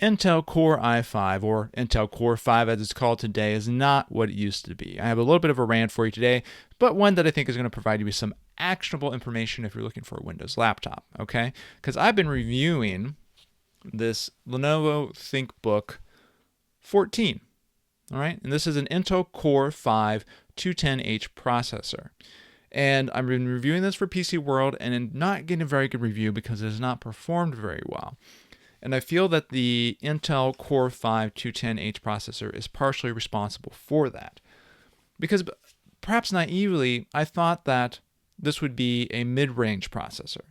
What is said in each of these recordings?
Intel Core i5, or Intel Core 5 as it's called today, is not what it used to be. I have a little bit of a rant for you today, but one that I think is going to provide you with some actionable information if you're looking for a Windows laptop, okay? Because I've been reviewing this Lenovo ThinkBook 14, all right? And this is an Intel Core 5 210H processor. And I've been reviewing this for PC World and not getting a very good review because it has not performed very well. And I feel that the Intel Core 5 210H processor is partially responsible for that. Because perhaps naively, I thought that this would be a mid-range processor.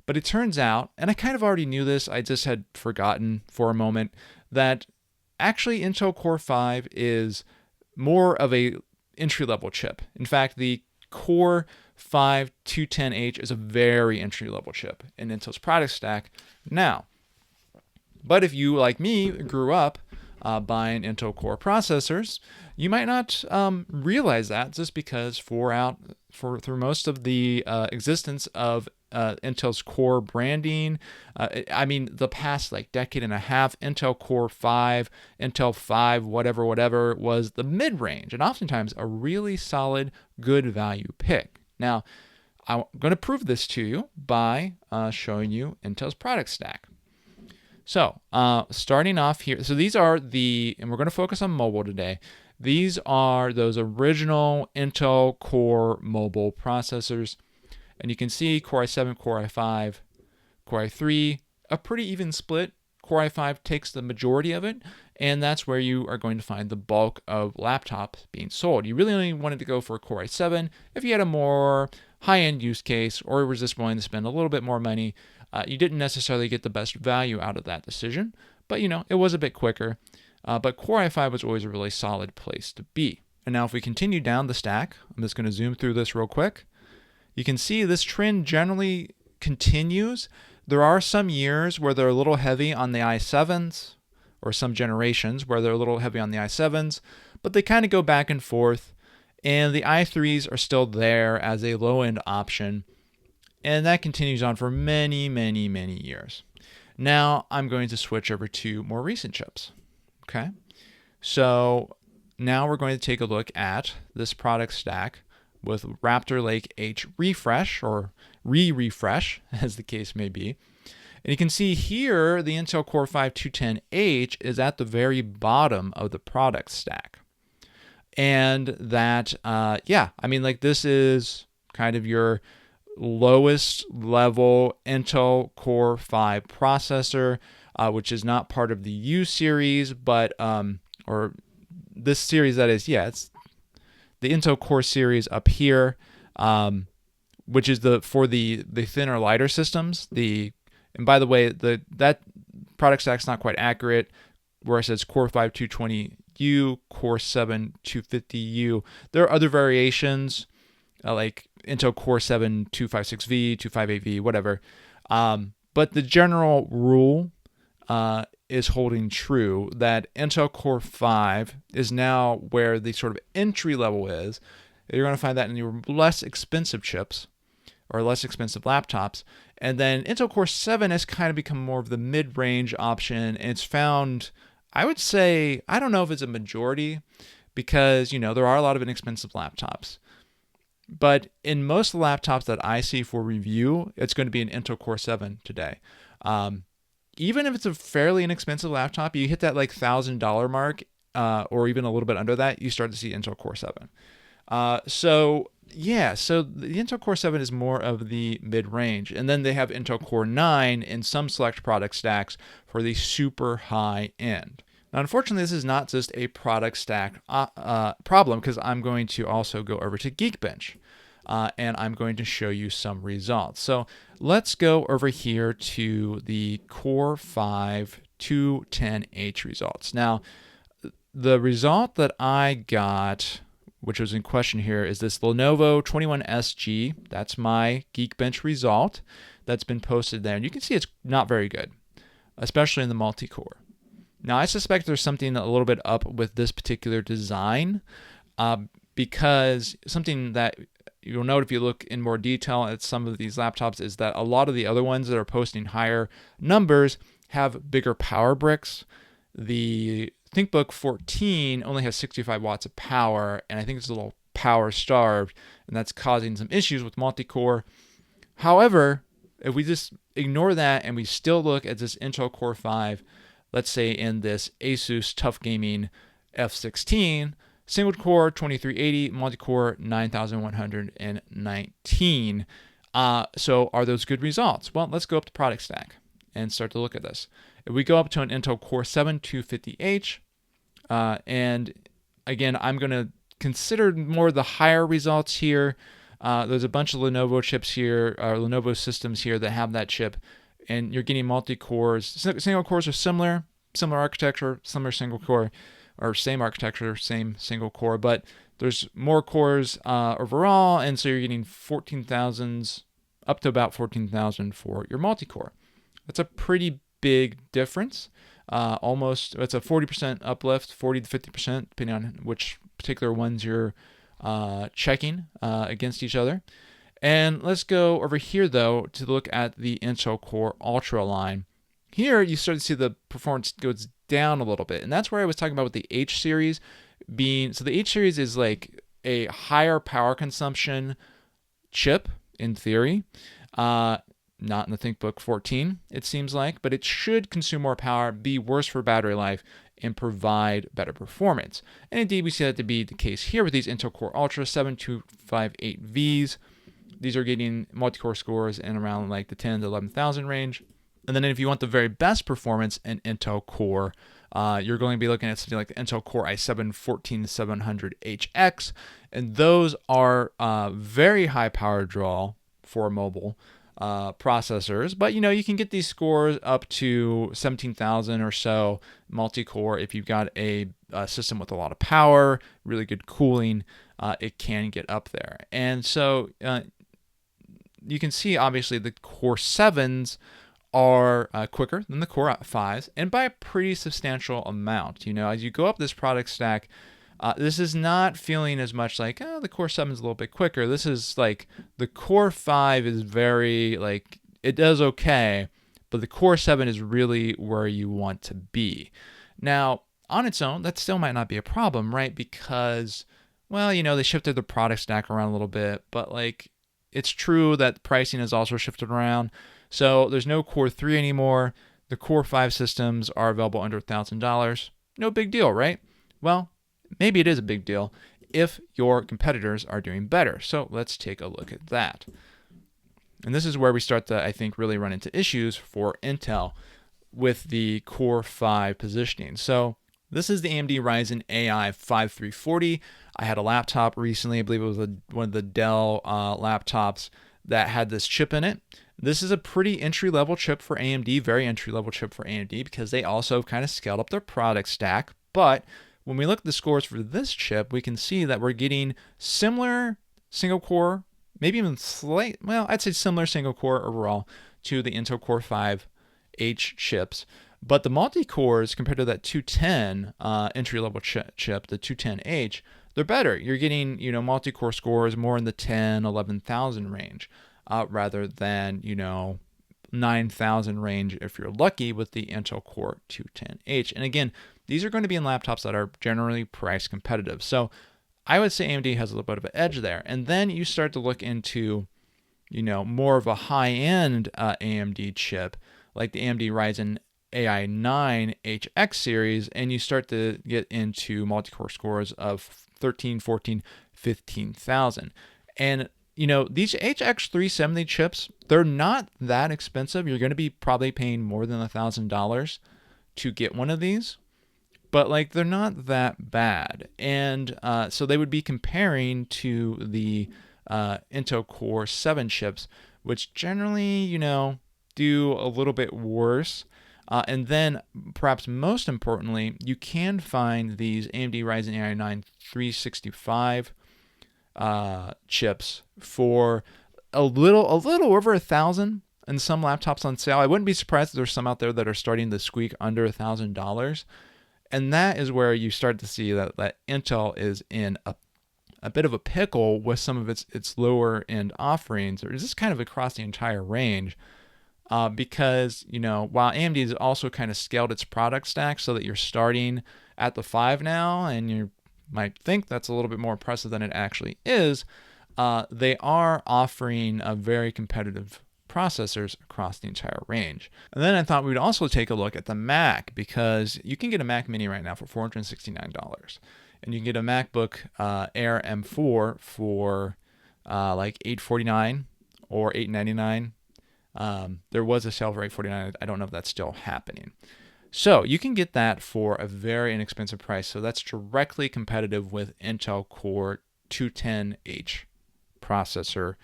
But it turns out, and I kind of already knew this, I just had forgotten for a moment, that actually Intel Core 5 is more of a entry-level chip. In fact, the Core 5 210H is a very entry-level chip in Intel's product stack now. But if you, like me, grew up buying Intel Core processors, you might not realize that just because through most of the existence of Intel's Core branding, the past decade and a half, Intel Core 5, Intel 5, whatever, was the mid-range and oftentimes a really solid, good value pick. Now, I'm going to prove this to you by showing you Intel's product stack. So, starting off here, so these are and we're going to focus on mobile today. These are those original Intel Core mobile processors. And you can see Core i7, Core i5, Core i3, a pretty even split. Core i5 takes the majority of it, and that's where you are going to find the bulk of laptops being sold. You really only wanted to go for a Core i7 if you had a more high-end use case or was just willing to spend a little bit more money. You didn't necessarily get the best value out of that decision, but it was a bit quicker. But Core i5 was always a really solid place to be. And now if we continue down the stack, I'm just going to zoom through this real quick. You can see this trend generally continues. There are some years where they're a little heavy on the i7s, or some generations where they're a little heavy on the i7s, but they kind of go back and forth. And the i3s are still there as a low-end option. And that continues on for many, many, many years. Now I'm going to switch over to more recent chips. Okay, so now we're going to take a look at this product stack with Raptor Lake H refresh, or refresh as the case may be. And you can see here the Intel Core 5 210H is at the very bottom of the product stack. And that, this is kind of your lowest level Intel Core 5 processor, which is not part of the U series, but or this series that is, it's the Intel Core series up here, which is for the thinner, lighter systems. And by the way, that product stack's not quite accurate, where it says Core 5 220U, Core 7 250U. There are other variations, like Intel Core 7 256V, 258V, whatever. But the general rule is holding true, that Intel Core 5 is now where the sort of entry level is. You're going to find that in your less expensive chips or less expensive laptops. And then Intel Core 7 has kind of become more of the mid-range option. And it's found, I would say, I don't know if it's a majority, because, there are a lot of inexpensive laptops. But in most of the laptops that I see for review, it's going to be an Intel Core 7 today. Even if it's a fairly inexpensive laptop, you hit that $1,000 mark, or even a little bit under that, you start to see Intel Core 7. So the Intel Core 7 is more of the mid-range. And then they have Intel Core 9 in some select product stacks for the super high end. Now, unfortunately, this is not just a product stack problem, because I'm going to also go over to Geekbench. And I'm going to show you some results. So let's go over here to the Core 5 210H results. Now, the result that I got, which was in question here, is this Lenovo 21SG. That's my Geekbench result that's been posted there. And you can see it's not very good, especially in the multi-core. Now, I suspect there's something a little bit up with this particular design, because something that you'll note if you look in more detail at some of these laptops is that a lot of the other ones that are posting higher numbers have bigger power bricks. The ThinkBook 14 only has 65 watts of power, and I think it's a little power starved, and that's causing some issues with multi-core. However, if we just ignore that and we still look at this Intel Core 5, let's say in this Asus Tough Gaming F16, single core 2380, multi-core 9119. So are those good results? Well, let's go up to product stack and start to look at this. If we go up to an Intel Core 7 250H, and again, I'm going to consider more the higher results here. There's a bunch of Lenovo chips here, Lenovo systems here that have that chip, and you're getting multi-cores. Single cores are similar architecture, similar single core, or same architecture, same single core, but there's more cores overall, and so you're getting 14,000s, up to about 14,000 for your multi-core. That's a pretty big difference. It's a 40% uplift, 40 to 50%, depending on which particular ones you're checking against each other. And let's go over here, though, to look at the Intel Core Ultra line. Here, you start to see the performance goes down a little bit. And that's where I was talking about with the H series being. So the H series is like a higher power consumption chip, in theory. Not in the ThinkBook 14, it seems like, but it should consume more power, be worse for battery life, and provide better performance. And indeed, we see that to be the case here with these Intel Core Ultra 7258Vs. These are getting multi-core scores in around like the 10 to 11,000 range. And then if you want the very best performance in Intel Core, you're going to be looking at something like the Intel Core i7-14700HX. And those are very high power draw for mobile processors, but you can get these scores up to 17,000 or so multi-core. If you've got a system with a lot of power, really good cooling, it can get up there. And so you can see obviously the Core 7s are quicker than the Core 5s, and by a pretty substantial amount. As you go up this product stack, this is not feeling as much like, the Core 7 is a little bit quicker. This is like the Core 5 is very, like, it does okay, but the Core 7 is really where you want to be. Now, on its own, that still might not be a problem, right? Because, well, they shifted the product stack around a little bit, but like, it's true that pricing has also shifted around. So there's no Core 3 anymore. The Core 5 systems are available under $1,000. No big deal, right? Well, maybe it is a big deal if your competitors are doing better. So let's take a look at that. And this is where we start to, I think, really run into issues for Intel with the Core 5 positioning. So this is the AMD Ryzen AI 5340. I had a laptop recently. I believe it was one of the Dell laptops that had this chip in it. This is a pretty entry-level chip for AMD, very entry-level chip for AMD, because they also kind of scaled up their product stack. But when we look at the scores for this chip, we can see that we're getting similar single core, maybe even I'd say similar single core overall to the Intel Core 5H chips. But the multi-cores compared to that 210 entry-level chip, the 210H, they're better. You're getting, multi-core scores more in the 10, 11,000 range rather than, 9,000 range if you're lucky with the Intel Core 210H. And again, these are going to be in laptops that are generally price competitive. So I would say AMD has a little bit of an edge there. And then you start to look into, more of a high-end AMD chip, like the AMD Ryzen AI 9 HX series, and you start to get into multi-core scores of 13, 14, 15,000. And these HX 370 chips, they're not that expensive. You're going to be probably paying more than $1,000 to get one of these, but like they're not that bad. And so they would be comparing to the Intel Core 7 chips, which generally, do a little bit worse. And then, perhaps most importantly, you can find these AMD Ryzen AI 9 365 chips for a little over $1,000 in some laptops on sale. I wouldn't be surprised if there's some out there that are starting to squeak under $1,000. And that is where you start to see that Intel is in a bit of a pickle with some of its lower end offerings, or just kind of across the entire range. because, while AMD has also kind of scaled its product stack so that you're starting at the 5 now, and you might think that's a little bit more impressive than it actually is, they are offering a very competitive processors across the entire range. And then I thought we would also take a look at the Mac, because you can get a Mac Mini right now for $469. And you can get a MacBook Air M4 for like $849 or $899. There was a sale for $849. I don't know if that's still happening. So you can get that for a very inexpensive price. So that's directly competitive with Intel Core 210H processor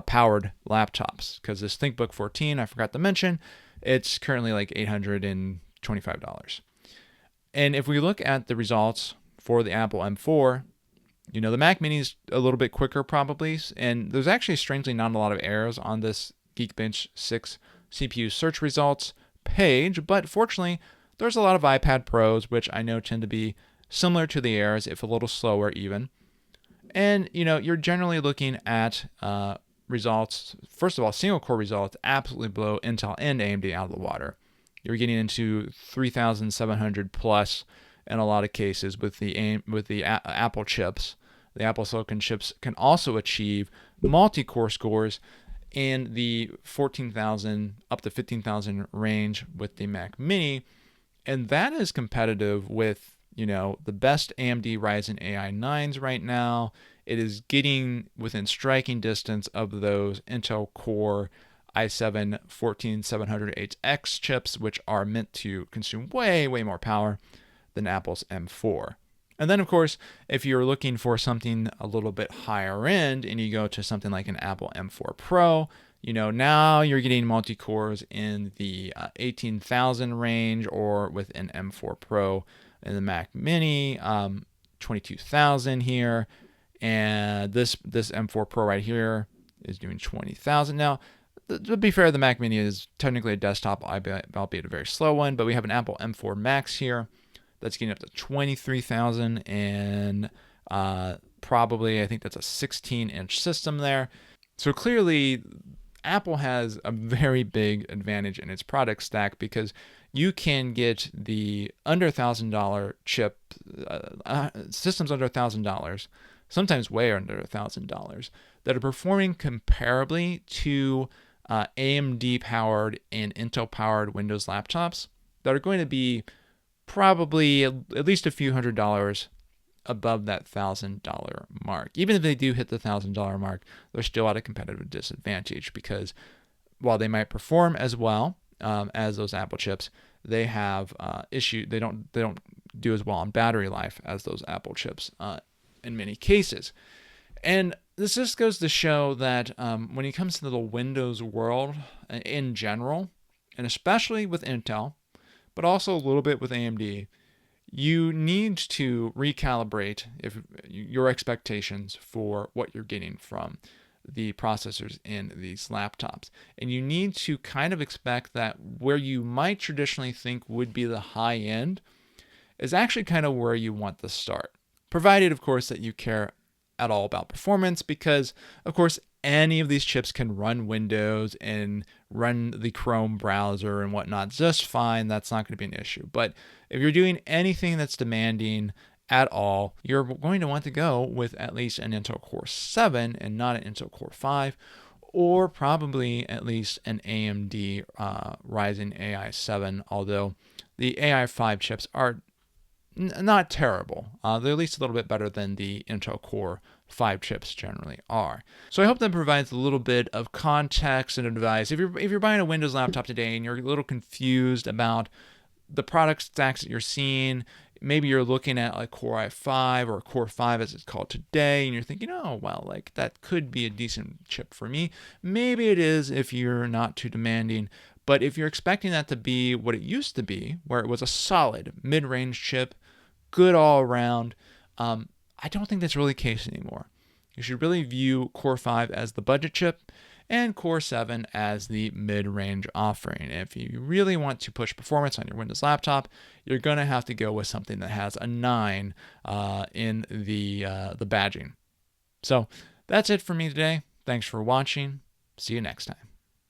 powered laptops. Because this ThinkBook 14, I forgot to mention, it's currently like $825. And if we look at the results for the Apple M4, the Mac Mini is a little bit quicker probably, and there's actually strangely not a lot of errors on this Geekbench 6 CPU search results page, but fortunately there's a lot of iPad Pros, which I know tend to be similar to the Airs, if a little slower even. And you're generally looking at results. First of all, single core results absolutely blow Intel and AMD out of the water. You're getting into 3,700 plus in a lot of cases with the Apple chips. The Apple Silicon chips can also achieve multi-core scores in the 14,000 up to 15,000 range with the Mac Mini, and that is competitive with the best AMD Ryzen AI 9s right now. It is getting within striking distance of those Intel Core i7 14700X chips, which are meant to consume way more power than Apple's M4. And then, of course, if you're looking for something a little bit higher end and you go to something like an Apple M4 Pro, now you're getting multi-cores in the 18,000 range, or with an M4 Pro in the Mac Mini, 22,000 here. And this M4 Pro right here is doing 20,000. Now, to be fair, the Mac Mini is technically a desktop, albeit a very slow one, but we have an Apple M4 Max here that's getting up to 23,000, and probably I think that's a 16-inch system there. So clearly, Apple has a very big advantage in its product stack, because you can get the under $1,000 chip systems under $1,000, sometimes way under $1,000, that are performing comparably to AMD powered and Intel powered Windows laptops that are going to be probably at least a few $100s above that $1,000 mark. Even if they do hit the $1,000 mark, they're still at a competitive disadvantage, because while they might perform as well as those Apple chips, they have issue. They don't do as well on battery life as those Apple chips in many cases. And this just goes to show that when it comes to the Windows world in general, and especially with Intel, but also a little bit with AMD, you need to recalibrate your expectations for what you're getting from the processors in these laptops. And you need to kind of expect that where you might traditionally think would be the high end is actually kind of where you want to start. Provided, of course, that you care at all about performance, because, of course, any of these chips can run Windows and run the Chrome browser and whatnot just fine. That's not going to be an issue. But if you're doing anything that's demanding at all, you're going to want to go with at least an Intel Core 7 and not an Intel Core 5, or probably at least an AMD Ryzen AI 7, although the AI 5 chips are not terrible. They're at least a little bit better than the Intel Core 5 chips generally are. So I hope that provides a little bit of context and advice. If you're buying a Windows laptop today and you're a little confused about the product stacks that you're seeing, maybe you're looking at like Core i5 or Core 5 as it's called today, and you're thinking, oh, well, like that could be a decent chip for me. Maybe it is if you're not too demanding. But if you're expecting that to be what it used to be, where it was a solid mid-range chip, good all around, I don't think that's really the case anymore. You should really view Core 5 as the budget chip and Core 7 as the mid-range offering. And if you really want to push performance on your Windows laptop, you're going to have to go with something that has a 9 in the badging. So that's it for me today. Thanks for watching. See you next time.